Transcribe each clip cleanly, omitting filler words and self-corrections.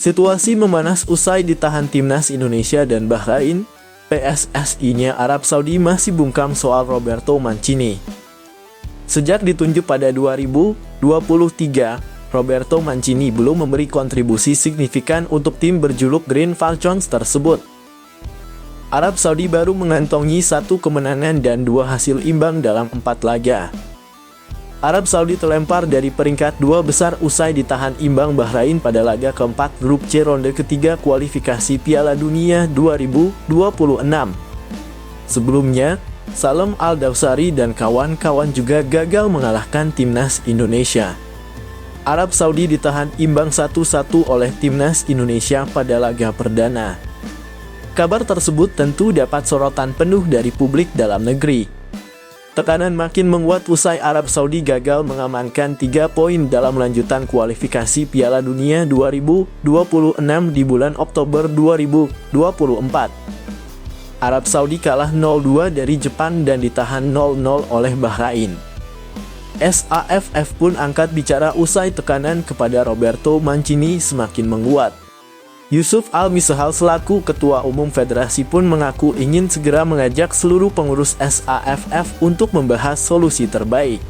Situasi memanas usai ditahan timnas Indonesia dan Bahrain. PSSI-nya Arab Saudi masih bungkam soal Roberto Mancini. Sejak ditunjuk pada 2023, Roberto Mancini belum memberi kontribusi signifikan untuk tim berjuluk Green Falcons tersebut. Arab Saudi baru mengantongi 1 kemenangan dan 2 hasil imbang dalam 4 laga. Arab Saudi terlempar dari peringkat 2 besar usai ditahan imbang Bahrain pada laga keempat grup C ronde ketiga kualifikasi Piala Dunia 2026. Sebelumnya, Salem Al-Dawsari dan kawan-kawan juga gagal mengalahkan timnas Indonesia. Arab Saudi ditahan imbang 1-1 oleh timnas Indonesia pada laga perdana. Kabar tersebut tentu dapat sorotan penuh dari publik dalam negeri. Tekanan makin menguat usai Arab Saudi gagal mengamankan 3 poin dalam lanjutan kualifikasi Piala Dunia 2026 di bulan Oktober 2024. Arab Saudi kalah 0-2 dari Jepang dan ditahan 0-0 oleh Bahrain. SAFF pun angkat bicara usai tekanan kepada Roberto Mancini semakin menguat. Yusuf Al-Misahal selaku Ketua Umum Federasi pun mengaku ingin segera mengajak seluruh pengurus SAFF untuk membahas solusi terbaik.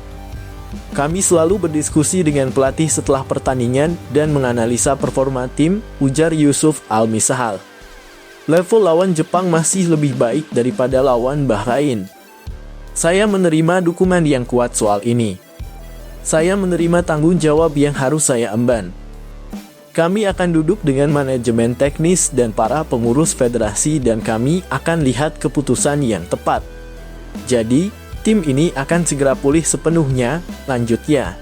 Kami selalu berdiskusi dengan pelatih setelah pertandingan dan menganalisa performa tim, ujar Yusuf Al-Misahal. Level lawan Jepang masih lebih baik daripada lawan Bahrain. Saya menerima dukungan yang kuat soal ini. Saya menerima tanggung jawab yang harus saya emban. Kami akan duduk dengan manajemen teknis dan para pengurus federasi dan kami akan lihat keputusan yang tepat. Jadi, tim ini akan segera pulih sepenuhnya, lanjutnya.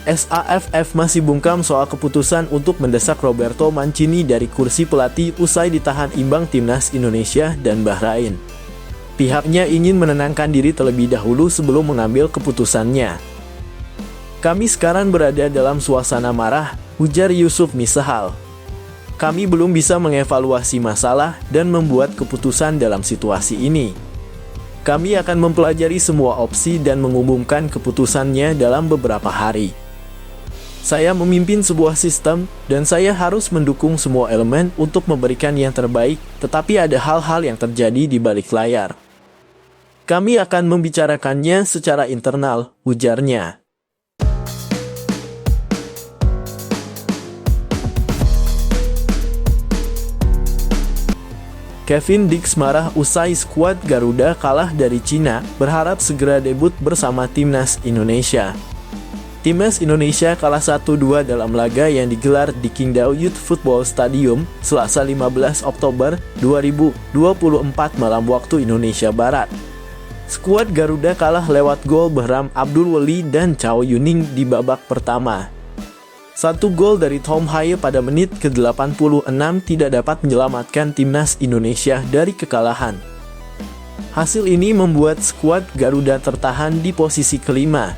SAFF masih bungkam soal keputusan untuk mendesak Roberto Mancini dari kursi pelatih usai ditahan imbang timnas Indonesia dan Bahrain. Pihaknya ingin menenangkan diri terlebih dahulu sebelum mengambil keputusannya. Kami sekarang berada dalam suasana marah, ujar Yusuf Misahal. Kami belum bisa mengevaluasi masalah dan membuat keputusan dalam situasi ini. Kami akan mempelajari semua opsi dan mengumumkan keputusannya dalam beberapa hari. Saya memimpin sebuah sistem dan saya harus mendukung semua elemen untuk memberikan yang terbaik, tetapi ada hal-hal yang terjadi di balik layar. Kami akan membicarakannya secara internal, ujarnya. Kevin Dix marah usai skuad Garuda kalah dari Cina, berharap segera debut bersama timnas Indonesia. Timnas Indonesia kalah 1-2 dalam laga yang digelar di Qingdao Youth Football Stadium, Selasa 15 Oktober 2024 malam waktu Indonesia Barat. Skuad Garuda kalah lewat gol Behram Abdul Wali dan Chow Yuning di babak pertama. 1 gol dari Tom Haye pada menit ke-86 tidak dapat menyelamatkan timnas Indonesia dari kekalahan. Hasil ini membuat skuad Garuda tertahan di posisi kelima.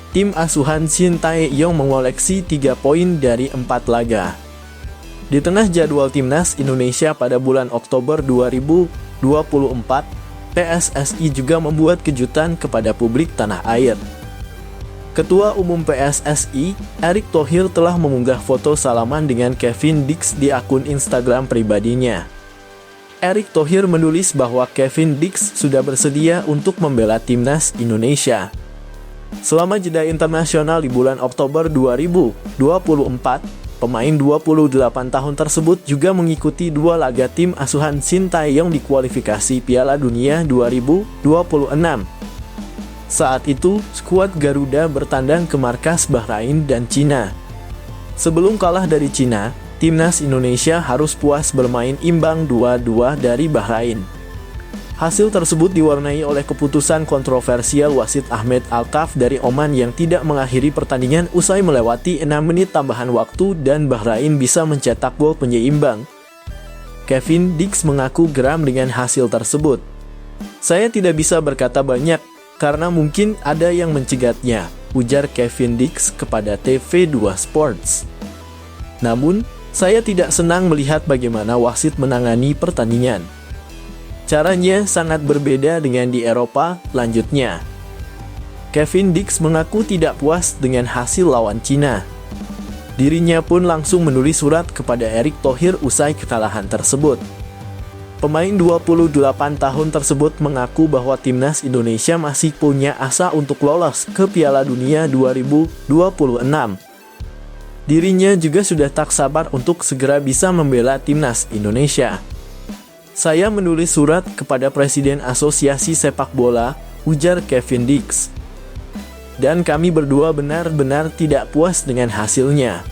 Tim asuhan Shin Tae-yong mengoleksi 3 poin dari 4 laga. Di tengah jadwal timnas Indonesia pada bulan Oktober 2024, PSSI juga membuat kejutan kepada publik tanah air. Ketua Umum PSSI, Erick Thohir telah mengunggah foto salaman dengan Kevin Dix di akun Instagram pribadinya. Erick Thohir menulis bahwa Kevin Dix sudah bersedia untuk membela timnas Indonesia. Selama jeda internasional di bulan Oktober 2024, pemain 28 tahun tersebut juga mengikuti 2 laga tim asuhan Shin Tae-yong di kualifikasi Piala Dunia 2026. Saat itu, skuad Garuda bertandang ke markas Bahrain dan Cina. Sebelum kalah dari Cina, timnas Indonesia harus puas bermain imbang 2-2 dari Bahrain. Hasil tersebut diwarnai oleh keputusan kontroversial wasit Ahmed Al-Kaf dari Oman yang tidak mengakhiri pertandingan usai melewati 6 menit tambahan waktu dan Bahrain bisa mencetak gol penyeimbang. Kevin Dix mengaku geram dengan hasil tersebut. Saya tidak bisa berkata banyak, karena mungkin ada yang mencegatnya, ujar Kevin Dix kepada TV2 Sports. Namun, saya tidak senang melihat bagaimana wasit menangani pertandingan. Caranya sangat berbeda dengan di Eropa, lanjutnya. Kevin Dix mengaku tidak puas dengan hasil lawan Cina. Dirinya pun langsung menulis surat kepada Erick Thohir usai kekalahan tersebut. Pemain 28 tahun tersebut mengaku bahwa timnas Indonesia masih punya asa untuk lolos ke Piala Dunia 2026. Dirinya juga sudah tak sabar untuk segera bisa membela timnas Indonesia. Saya menulis surat kepada Presiden Asosiasi Sepak Bola, ujar Kevin Dix. Dan kami berdua benar-benar tidak puas dengan hasilnya.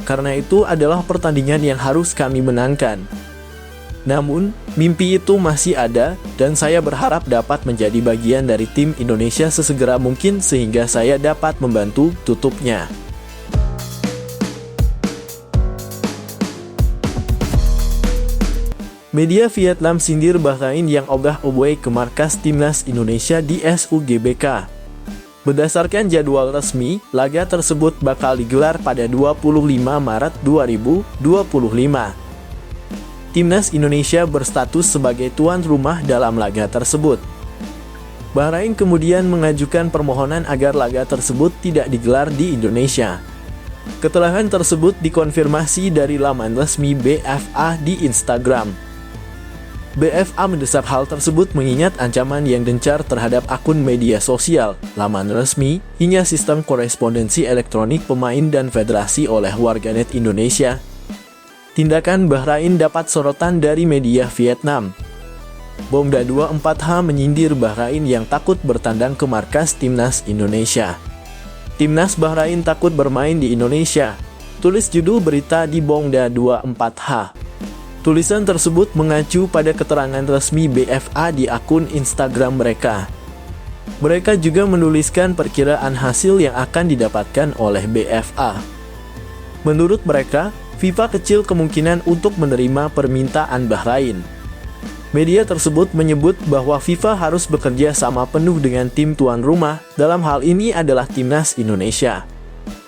Karena itu adalah pertandingan yang harus kami menangkan. Namun, mimpi itu masih ada, dan saya berharap dapat menjadi bagian dari tim Indonesia sesegera mungkin sehingga saya dapat membantu tutupnya. Media Vietnam sindir Bahrain yang ogah-ogoh ke markas timnas Indonesia di SUGBK. Berdasarkan jadwal resmi, laga tersebut bakal digelar pada 25 Maret 2025. Timnas Indonesia berstatus sebagai tuan rumah dalam laga tersebut. Bahrain kemudian mengajukan permohonan agar laga tersebut tidak digelar di Indonesia. Keterangan tersebut dikonfirmasi dari laman resmi BFA di Instagram. BFA mendesak hal tersebut mengingat ancaman yang gencar terhadap akun media sosial, laman resmi, hingga sistem korespondensi elektronik pemain dan federasi oleh warganet Indonesia. Tindakan Bahrain dapat sorotan dari media Vietnam. Bomda 24H menyindir Bahrain yang takut bertandang ke markas timnas Indonesia. Timnas Bahrain takut bermain di Indonesia, tulis judul berita di Bomda 24H. Tulisan tersebut mengacu pada keterangan resmi BFA di akun Instagram mereka. Mereka juga menuliskan perkiraan hasil yang akan didapatkan oleh BFA. Menurut mereka, FIFA kecil kemungkinan untuk menerima permintaan Bahrain. Media tersebut menyebut bahwa FIFA harus bekerja sama penuh dengan tim tuan rumah, dalam hal ini adalah timnas Indonesia.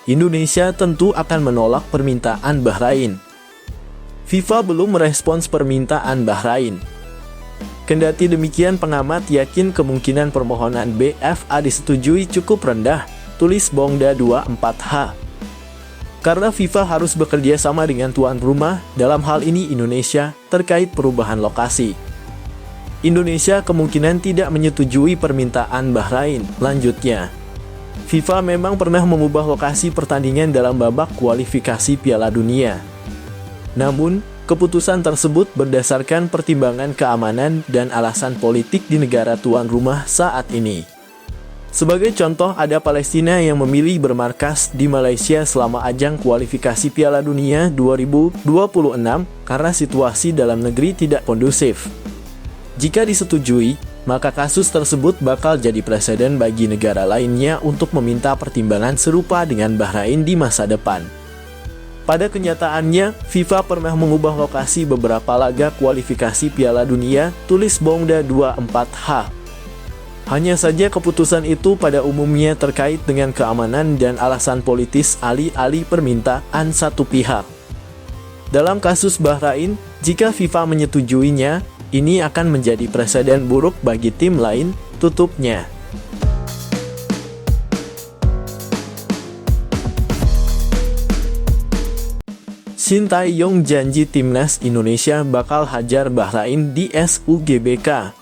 Indonesia tentu akan menolak permintaan Bahrain. FIFA belum merespons permintaan Bahrain. Kendati demikian, pengamat yakin kemungkinan permohonan BFA disetujui cukup rendah, tulis Bomda 24H. Karena FIFA harus bekerja sama dengan tuan rumah, dalam hal ini Indonesia, terkait perubahan lokasi. Indonesia kemungkinan tidak menyetujui permintaan Bahrain, lanjutnya. FIFA memang pernah mengubah lokasi pertandingan dalam babak kualifikasi Piala Dunia. Namun, keputusan tersebut berdasarkan pertimbangan keamanan dan alasan politik di negara tuan rumah saat ini. Sebagai contoh, ada Palestina yang memilih bermarkas di Malaysia selama ajang kualifikasi Piala Dunia 2026 karena situasi dalam negeri tidak kondusif. Jika disetujui, maka kasus tersebut bakal jadi preseden bagi negara lainnya untuk meminta pertimbangan serupa dengan Bahrain di masa depan. Pada kenyataannya, FIFA pernah mengubah lokasi beberapa laga kualifikasi Piala Dunia, tulis Bomda 24H. Hanya saja keputusan itu pada umumnya terkait dengan keamanan dan alasan politis alih-alih permintaan satu pihak. Dalam kasus Bahrain, jika FIFA menyetujuinya, ini akan menjadi preseden buruk bagi tim lain, tutupnya. Shin Tae-yong janji timnas Indonesia bakal hajar Bahrain di SUGBK.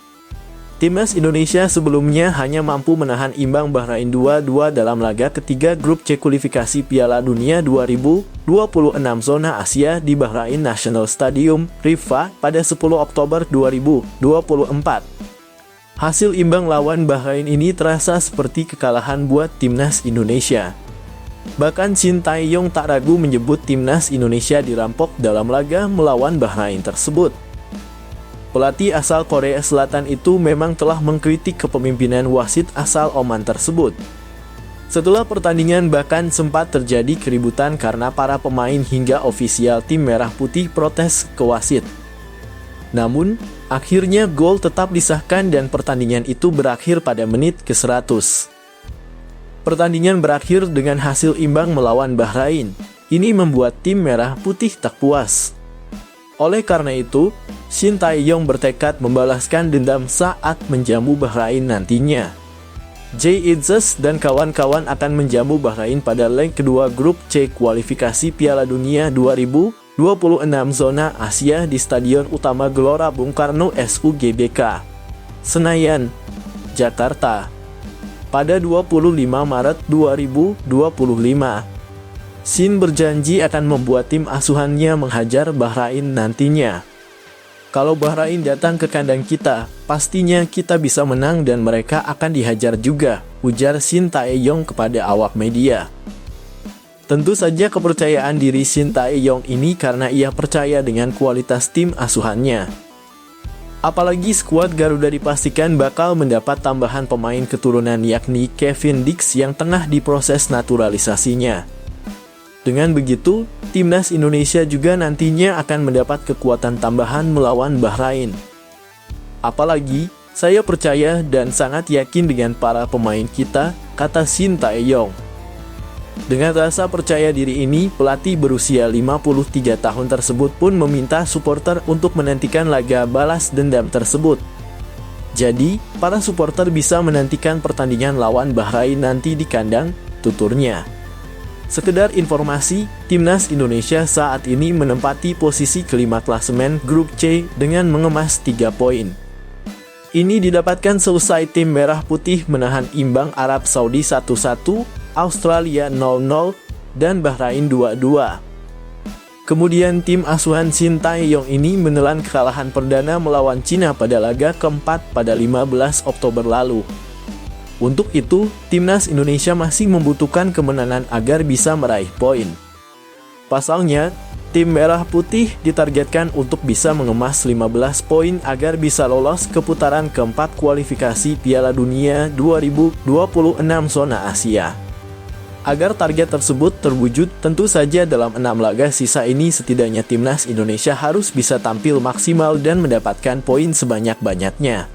Timnas Indonesia sebelumnya hanya mampu menahan imbang Bahrain 2-2 dalam laga ketiga grup C kualifikasi Piala Dunia 2026 zona Asia di Bahrain National Stadium, Riffa, pada 10 Oktober 2024. Hasil imbang lawan Bahrain ini terasa seperti kekalahan buat timnas Indonesia. Bahkan Shin Tae-yong tak ragu menyebut timnas Indonesia dirampok dalam laga melawan Bahrain tersebut. Pelatih asal Korea Selatan itu memang telah mengkritik kepemimpinan wasit asal Oman tersebut. Setelah pertandingan bahkan sempat terjadi keributan karena para pemain hingga ofisial tim Merah Putih protes ke wasit. Namun, akhirnya gol tetap disahkan dan pertandingan itu berakhir pada menit ke-100. Pertandingan berakhir dengan hasil imbang melawan Bahrain. Ini membuat tim Merah Putih tak puas. Oleh karena itu, Shin Tae-yong bertekad membalaskan dendam saat menjamu Bahrain nantinya. Jay Itzes dan kawan-kawan akan menjamu Bahrain pada leg kedua grup C kualifikasi Piala Dunia 2026 zona Asia di Stadion Utama Gelora Bung Karno SUGBK, Senayan, Jakarta, pada 25 Maret 2025. Shin berjanji akan membuat tim asuhannya menghajar Bahrain nantinya. Kalau Bahrain datang ke kandang kita, pastinya kita bisa menang dan mereka akan dihajar juga, ujar Shin Tae-yong kepada awak media. Tentu saja kepercayaan diri Shin Tae-yong ini karena ia percaya dengan kualitas tim asuhannya. Apalagi skuad Garuda dipastikan bakal mendapat tambahan pemain keturunan yakni Kevin Dix yang tengah diproses naturalisasinya. Dengan begitu, timnas Indonesia juga nantinya akan mendapat kekuatan tambahan melawan Bahrain. Apalagi, saya percaya dan sangat yakin dengan para pemain kita, kata Shin Tae-yong. Dengan rasa percaya diri ini, pelatih berusia 53 tahun tersebut pun meminta supporter untuk menantikan laga balas dendam tersebut. Jadi, para supporter bisa menantikan pertandingan lawan Bahrain nanti di kandang, tuturnya. Sekedar informasi, timnas Indonesia saat ini menempati posisi kelima klasemen grup C dengan mengemas 3 poin. Ini didapatkan seusai tim Merah Putih menahan imbang Arab Saudi 1-1, Australia 0-0, dan Bahrain 2-2. Kemudian tim asuhan Shin Tae-yong ini menelan kekalahan perdana melawan Cina pada laga keempat pada 15 Oktober lalu. Untuk itu, timnas Indonesia masih membutuhkan kemenangan agar bisa meraih poin. Pasalnya, tim Merah Putih ditargetkan untuk bisa mengemas 15 poin agar bisa lolos ke putaran keempat kualifikasi Piala Dunia 2026 zona Asia. Agar target tersebut terwujud, tentu saja dalam 6 laga sisa ini setidaknya timnas Indonesia harus bisa tampil maksimal dan mendapatkan poin sebanyak-banyaknya.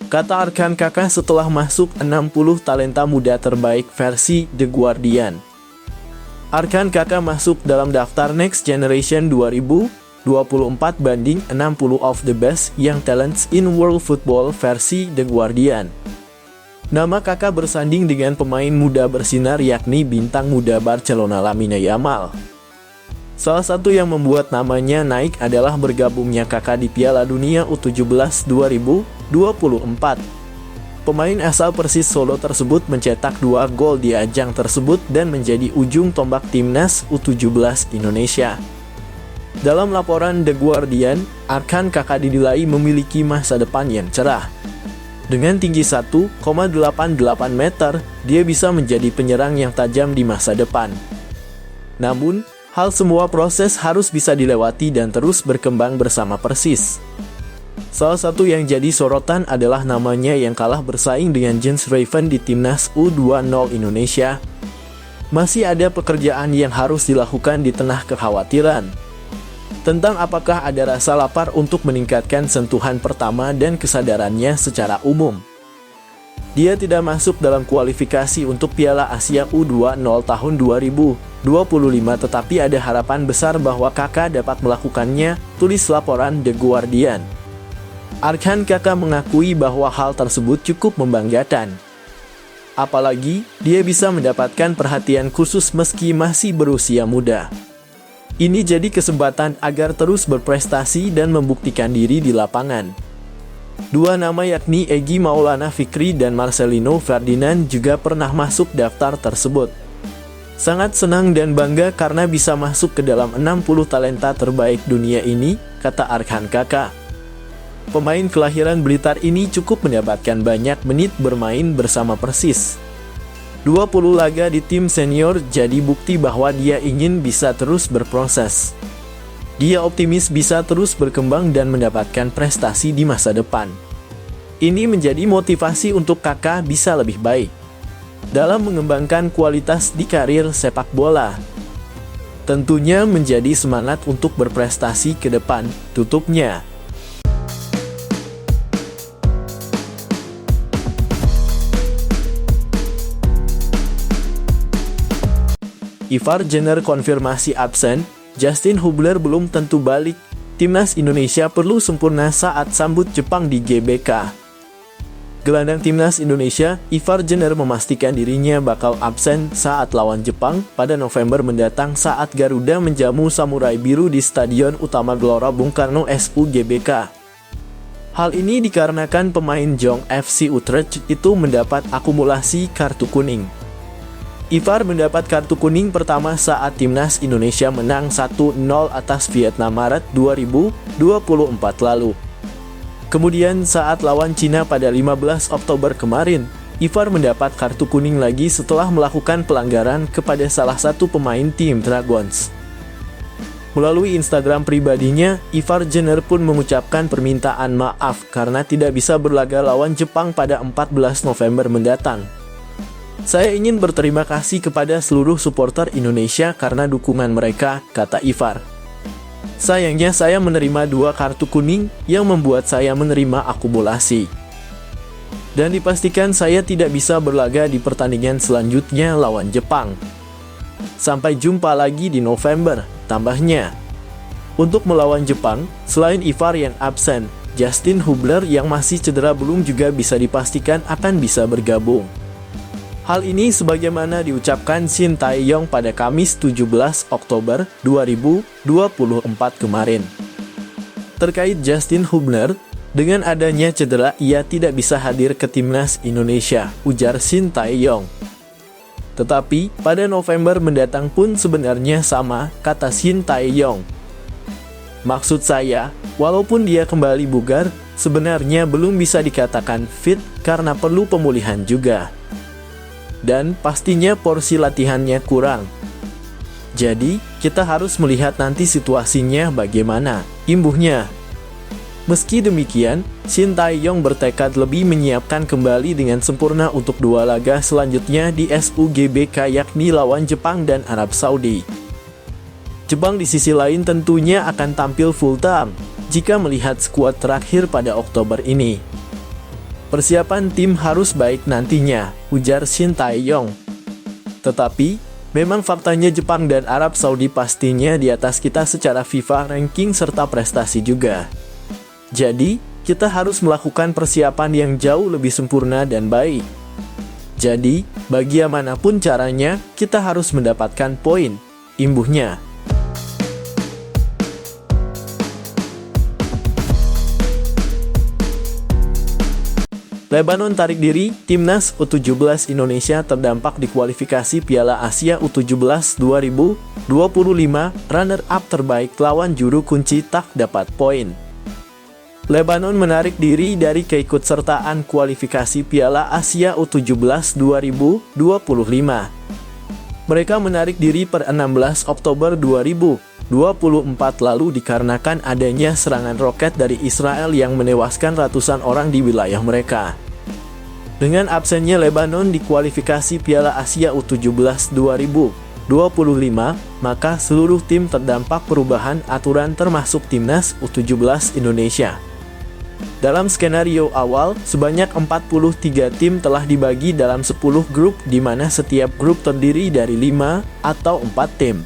Kata Arkan Kakak setelah masuk 60 talenta muda terbaik versi The Guardian. Arkan Kakak masuk dalam daftar Next Generation 2024 banding 60 of the best young talents in world football versi The Guardian. Nama Kakak bersanding dengan pemain muda bersinar yakni bintang muda Barcelona Lamine Yamal. Salah satu yang membuat namanya naik adalah bergabungnya Kakak di Piala Dunia U17 2024. Pemain asal Persis Solo tersebut mencetak 2 gol di ajang tersebut dan menjadi ujung tombak timnas U17 Indonesia. Dalam laporan The Guardian, Arkan Kakak dinilai memiliki masa depan yang cerah. Dengan tinggi 1,88 meter, dia bisa menjadi penyerang yang tajam di masa depan. Namun, hal semua proses harus bisa dilewati dan terus berkembang bersama Persis. Salah satu yang jadi sorotan adalah namanya yang kalah bersaing dengan Jens Raven di timnas U20 Indonesia. Masih ada pekerjaan yang harus dilakukan di tengah kekhawatiran tentang apakah ada rasa lapar untuk meningkatkan sentuhan pertama dan kesadarannya secara umum. Dia tidak masuk dalam kualifikasi untuk Piala Asia U20 tahun 2025, tetapi ada harapan besar bahwa Kakak dapat melakukannya, tulis laporan The Guardian. Arkan Kakak mengakui bahwa hal tersebut cukup membanggakan. Apalagi, dia bisa mendapatkan perhatian khusus meski masih berusia muda. Ini jadi kesempatan agar terus berprestasi dan membuktikan diri di lapangan. 2 nama yakni Egy Maulana Fikri dan Marcelino Ferdinand juga pernah masuk daftar tersebut. Sangat senang dan bangga karena bisa masuk ke dalam 60 talenta terbaik dunia ini, kata Arkan Kakak. Pemain kelahiran Blitar ini cukup mendapatkan banyak menit bermain bersama Persis. 20 laga di tim senior jadi bukti bahwa dia ingin bisa terus berproses. Dia optimis bisa terus berkembang dan mendapatkan prestasi di masa depan. Ini menjadi motivasi untuk Kakak bisa lebih baik dalam mengembangkan kualitas di karir sepak bola. Tentunya menjadi semangat untuk berprestasi ke depan, tutupnya. Ivar Jenner konfirmasi absen, Justin Hubner belum tentu balik, Timnas Indonesia perlu sempurna saat sambut Jepang di GBK. Gelandang Timnas Indonesia, Ivar Jenner memastikan dirinya bakal absen saat lawan Jepang pada November mendatang saat Garuda menjamu Samurai Biru di Stadion Utama Gelora Bung Karno SU GBK. Hal ini dikarenakan pemain Jong FC Utrecht itu mendapat akumulasi kartu kuning. Ivar mendapat kartu kuning pertama saat Timnas Indonesia menang 1-0 atas Vietnam Maret 2024 lalu. Kemudian saat lawan Cina pada 15 Oktober kemarin, Ivar mendapat kartu kuning lagi setelah melakukan pelanggaran kepada salah satu pemain tim Dragons. Melalui Instagram pribadinya, Ivar Jenner pun mengucapkan permintaan maaf karena tidak bisa berlaga lawan Jepang pada 14 November mendatang. Saya ingin berterima kasih kepada seluruh supporter Indonesia karena dukungan mereka, kata Ivar. Sayangnya saya menerima 2 kartu kuning yang membuat saya menerima akumulasi. Dan dipastikan saya tidak bisa berlaga di pertandingan selanjutnya lawan Jepang. Sampai jumpa lagi di November, tambahnya. Untuk melawan Jepang, selain Ivar yang absen, Justin Hubner yang masih cedera belum juga bisa dipastikan akan bisa bergabung. Hal ini sebagaimana diucapkan Shin Tae-yong pada Kamis 17 Oktober 2024 kemarin. Terkait Justin Hubner, dengan adanya cedera ia tidak bisa hadir ke Timnas Indonesia, ujar Shin Tae-yong. Tetapi, pada November mendatang pun sebenarnya sama, kata Shin Tae-yong. Maksud saya, walaupun dia kembali bugar, sebenarnya belum bisa dikatakan fit karena perlu pemulihan juga. Dan pastinya porsi latihannya kurang. Jadi, kita harus melihat nanti situasinya bagaimana, imbuhnya. Meski demikian, Shin Tae-yong bertekad lebih menyiapkan kembali dengan sempurna untuk 2 laga selanjutnya di SUGBK yakni lawan Jepang dan Arab Saudi. Jepang di sisi lain tentunya akan tampil full time jika melihat skuad terakhir pada Oktober ini. Persiapan tim harus baik nantinya, ujar Shin Tae-yong. Tetapi, memang faktanya Jepang dan Arab Saudi pastinya di atas kita secara FIFA ranking serta prestasi juga. Jadi, kita harus melakukan persiapan yang jauh lebih sempurna dan baik. Jadi, bagaimanapun caranya, kita harus mendapatkan poin, imbuhnya. Lebanon tarik diri, Timnas U17 Indonesia terdampak di kualifikasi Piala Asia U17 2025, runner-up terbaik lawan juru kunci tak dapat poin. Lebanon menarik diri dari keikutsertaan kualifikasi Piala Asia U17 2025. Mereka menarik diri per 16 Oktober 2024 lalu dikarenakan adanya serangan roket dari Israel yang menewaskan ratusan orang di wilayah mereka. Dengan absennya Lebanon di kualifikasi Piala Asia U17 2025, maka seluruh tim terdampak perubahan aturan termasuk Timnas U17 Indonesia. Dalam skenario awal, sebanyak 43 tim telah dibagi dalam 10 grup di mana setiap grup terdiri dari 5 atau 4 tim.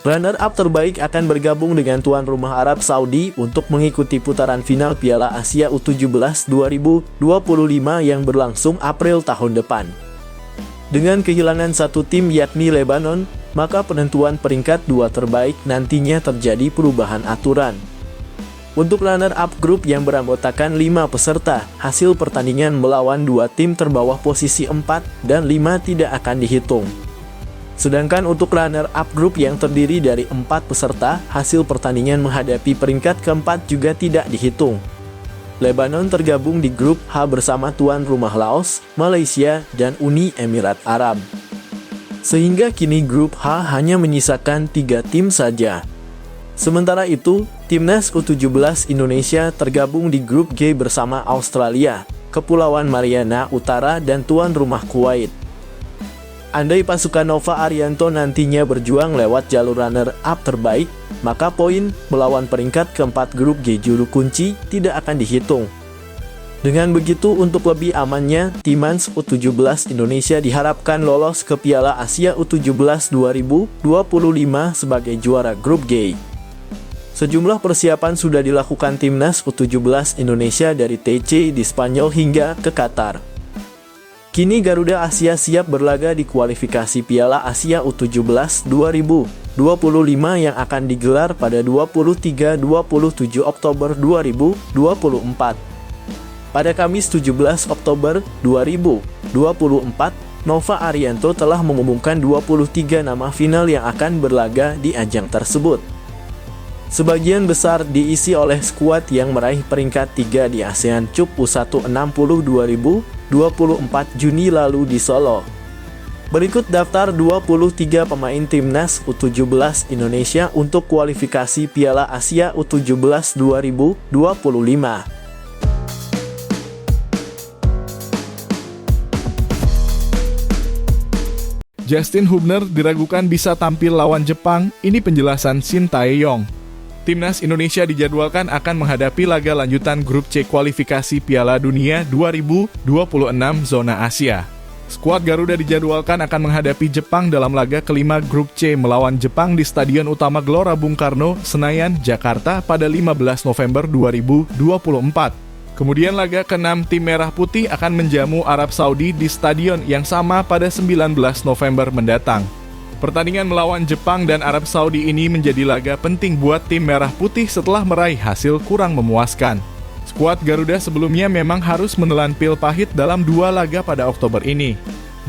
Runner-up terbaik akan bergabung dengan tuan rumah Arab Saudi untuk mengikuti putaran final Piala Asia U17 2025 yang berlangsung April tahun depan. Dengan kehilangan satu tim yakni Lebanon, maka penentuan peringkat 2 terbaik nantinya terjadi perubahan aturan. Untuk runner-up grup yang beranggotakan 5 peserta, hasil pertandingan melawan 2 tim terbawah posisi 4 dan 5 tidak akan dihitung. Sedangkan untuk runner-up grup yang terdiri dari 4 peserta, hasil pertandingan menghadapi peringkat keempat juga tidak dihitung. Lebanon tergabung di grup H bersama tuan rumah Laos, Malaysia, dan Uni Emirat Arab. Sehingga kini grup H hanya menyisakan 3 tim saja. Sementara itu, Timnas U17 Indonesia tergabung di grup G bersama Australia, Kepulauan Mariana Utara, dan tuan rumah Kuwait. Andai pasukan Nova Arianto nantinya berjuang lewat jalur runner-up terbaik, maka poin melawan peringkat keempat grup G juru kunci tidak akan dihitung. Dengan begitu, untuk lebih amannya, Timnas U17 Indonesia diharapkan lolos ke Piala Asia U17 2025 sebagai juara grup G. Sejumlah persiapan sudah dilakukan Timnas U17 Indonesia dari TC di Spanyol hingga ke Qatar. Kini Garuda Asia siap berlaga di kualifikasi Piala Asia U17 2025 yang akan digelar pada 23-27 Oktober 2024. Pada Kamis 17 Oktober 2024, Nova Arianto telah mengumumkan 23 nama final yang akan berlaga di ajang tersebut. Sebagian besar diisi oleh skuad yang meraih peringkat 3 di ASEAN Cup U160 2024 Juni lalu di Solo. Berikut daftar 23 pemain Timnas U17 Indonesia untuk kualifikasi Piala Asia U17 2025. Justin Hubner diragukan bisa tampil lawan Jepang, ini penjelasan Shin Tae-yong. Timnas Indonesia dijadwalkan akan menghadapi laga lanjutan grup C kualifikasi Piala Dunia 2026 zona Asia. Skuad Garuda dijadwalkan akan menghadapi Jepang dalam laga kelima grup C melawan Jepang di Stadion Utama Gelora Bung Karno, Senayan, Jakarta pada 15 November 2024. Kemudian laga ke-6 tim Merah Putih akan menjamu Arab Saudi di stadion yang sama pada 19 November mendatang. Pertandingan melawan Jepang dan Arab Saudi ini menjadi laga penting buat tim Merah Putih setelah meraih hasil kurang memuaskan. Skuad Garuda sebelumnya memang harus menelan pil pahit dalam 2 laga pada Oktober ini.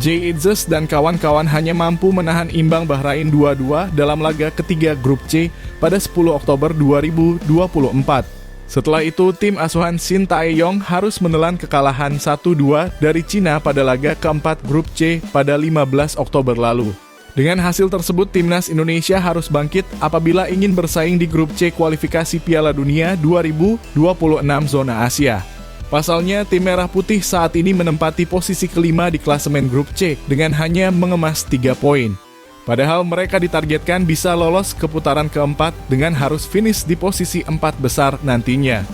Jay Itzes dan kawan-kawan hanya mampu menahan imbang Bahrain 2-2 dalam laga ketiga grup C pada 10 Oktober 2024. Setelah itu, tim asuhan Shin Tae-yong harus menelan kekalahan 1-2 dari Cina pada laga keempat grup C pada 15 Oktober lalu. Dengan hasil tersebut, Timnas Indonesia harus bangkit apabila ingin bersaing di grup C kualifikasi Piala Dunia 2026 zona Asia. Pasalnya, tim Merah Putih saat ini menempati posisi kelima di klasemen grup C dengan hanya mengemas 3 poin. Padahal mereka ditargetkan bisa lolos ke putaran keempat dengan harus finish di posisi 4 besar nantinya.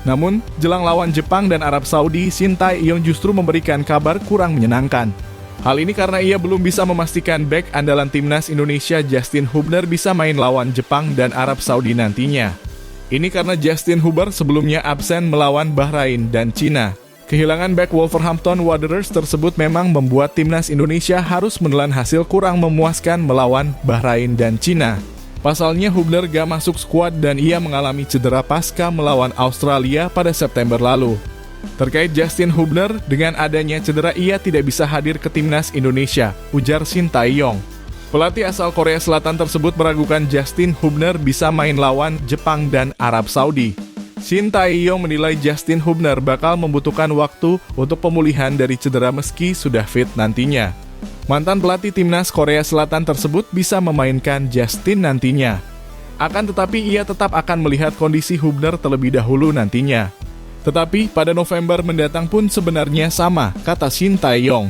Namun, jelang lawan Jepang dan Arab Saudi, Shin Tae-yong justru memberikan kabar kurang menyenangkan. Hal ini karena ia belum bisa memastikan bek andalan Timnas Indonesia Justin Hubner bisa main lawan Jepang dan Arab Saudi nantinya. Ini karena Justin Hubner sebelumnya absen melawan Bahrain dan Cina. Kehilangan bek Wolverhampton Wanderers tersebut memang membuat Timnas Indonesia harus menelan hasil kurang memuaskan melawan Bahrain dan Cina. Pasalnya Hubner gak masuk skuad dan ia mengalami cedera pasca melawan Australia pada September lalu. Terkait Justin Hubner, dengan adanya cedera ia tidak bisa hadir ke Timnas Indonesia, ujar Shin Tae-yong. Pelatih asal Korea Selatan tersebut meragukan Justin Hubner bisa main lawan Jepang dan Arab Saudi. Shin Tae-yong menilai Justin Hubner bakal membutuhkan waktu untuk pemulihan dari cedera meski sudah fit nantinya. Mantan pelatih Timnas Korea Selatan tersebut bisa memainkan Justin nantinya. Akan tetapi ia tetap akan melihat kondisi Hubner terlebih dahulu nantinya. Tetapi pada November mendatang pun sebenarnya sama, kata Shin Tae-yong.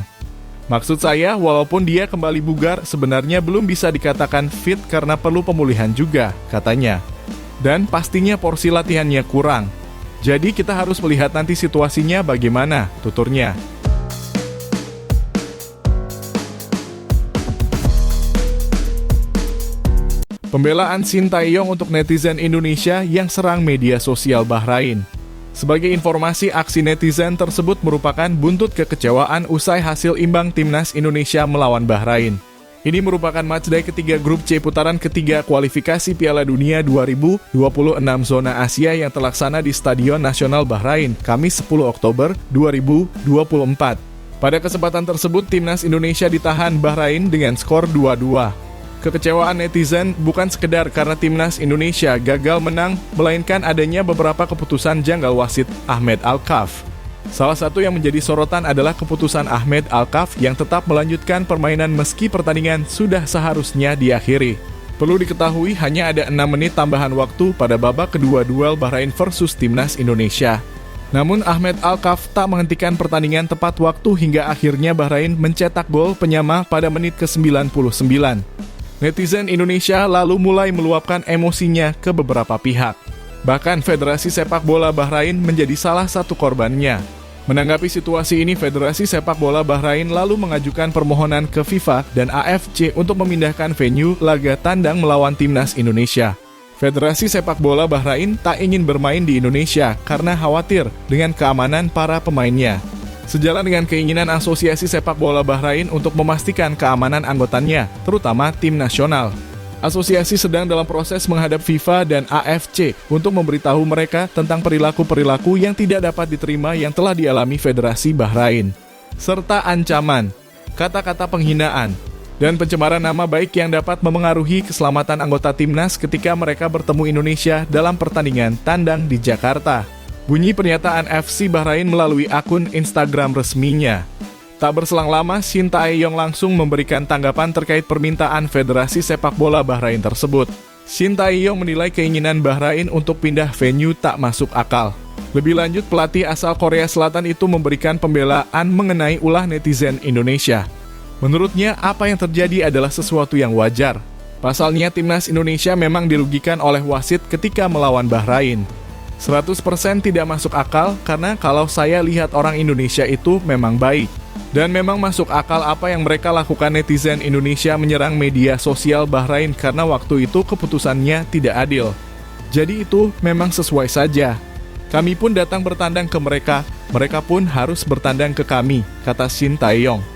Maksud saya, walaupun dia kembali bugar, sebenarnya belum bisa dikatakan fit karena perlu pemulihan juga, katanya. Dan pastinya porsi latihannya kurang. Jadi kita harus melihat nanti situasinya bagaimana, tuturnya. Pembelaan Shin Tae-yong untuk netizen Indonesia yang serang media sosial Bahrain. Sebagai informasi, aksi netizen tersebut merupakan buntut kekecewaan usai hasil imbang Timnas Indonesia melawan Bahrain. Ini merupakan matchday ketiga grup C putaran ketiga kualifikasi Piala Dunia 2026 zona Asia yang terlaksana di Stadion Nasional Bahrain, Kamis 10 Oktober 2024. Pada kesempatan tersebut, Timnas Indonesia ditahan Bahrain dengan skor 2-2. Kekecewaan netizen bukan sekedar karena Timnas Indonesia gagal menang, melainkan adanya beberapa keputusan janggal wasit Ahmed Al-Kaf. Salah satu yang menjadi sorotan adalah keputusan Ahmed Al-Kaf yang tetap melanjutkan permainan meski pertandingan sudah seharusnya diakhiri. Perlu diketahui hanya ada 6 menit tambahan waktu pada babak kedua duel Bahrain versus Timnas Indonesia. Namun Ahmed Al-Kaf tak menghentikan pertandingan tepat waktu hingga akhirnya Bahrain mencetak gol penyama pada menit ke-99. Netizen Indonesia lalu mulai meluapkan emosinya ke beberapa pihak. Bahkan Federasi Sepak Bola Bahrain menjadi salah satu korbannya. Menanggapi situasi ini, Federasi Sepak Bola Bahrain lalu mengajukan permohonan ke FIFA dan AFC untuk memindahkan venue laga tandang melawan timnas Indonesia. Federasi Sepak Bola Bahrain tak ingin bermain di Indonesia karena khawatir dengan keamanan para pemainnya. Sejalan dengan keinginan Asosiasi Sepak Bola Bahrain untuk memastikan keamanan anggotanya, terutama tim nasional. Asosiasi sedang dalam proses menghadap FIFA dan AFC untuk memberitahu mereka tentang perilaku-perilaku yang tidak dapat diterima yang telah dialami Federasi Bahrain, serta ancaman, kata-kata penghinaan, dan pencemaran nama baik yang dapat memengaruhi keselamatan anggota timnas ketika mereka bertemu Indonesia dalam pertandingan tandang di Jakarta. Bunyi pernyataan FC Bahrain melalui akun Instagram resminya. Tak berselang lama, Shin Tae-yong langsung memberikan tanggapan terkait permintaan Federasi Sepak Bola Bahrain tersebut. Shin Tae-yong menilai keinginan Bahrain untuk pindah venue tak masuk akal. Lebih lanjut, pelatih asal Korea Selatan itu memberikan pembelaan mengenai ulah netizen Indonesia. Menurutnya, apa yang terjadi adalah sesuatu yang wajar. Pasalnya, timnas Indonesia memang dirugikan oleh wasit ketika melawan Bahrain. 100% tidak masuk akal karena kalau saya lihat orang Indonesia itu memang baik. Dan memang masuk akal apa yang mereka lakukan netizen Indonesia menyerang media sosial Bahrain karena waktu itu keputusannya tidak adil. Jadi itu memang sesuai saja. Kami pun datang bertandang ke mereka, mereka pun harus bertandang ke kami, kata Shin Tae-yong.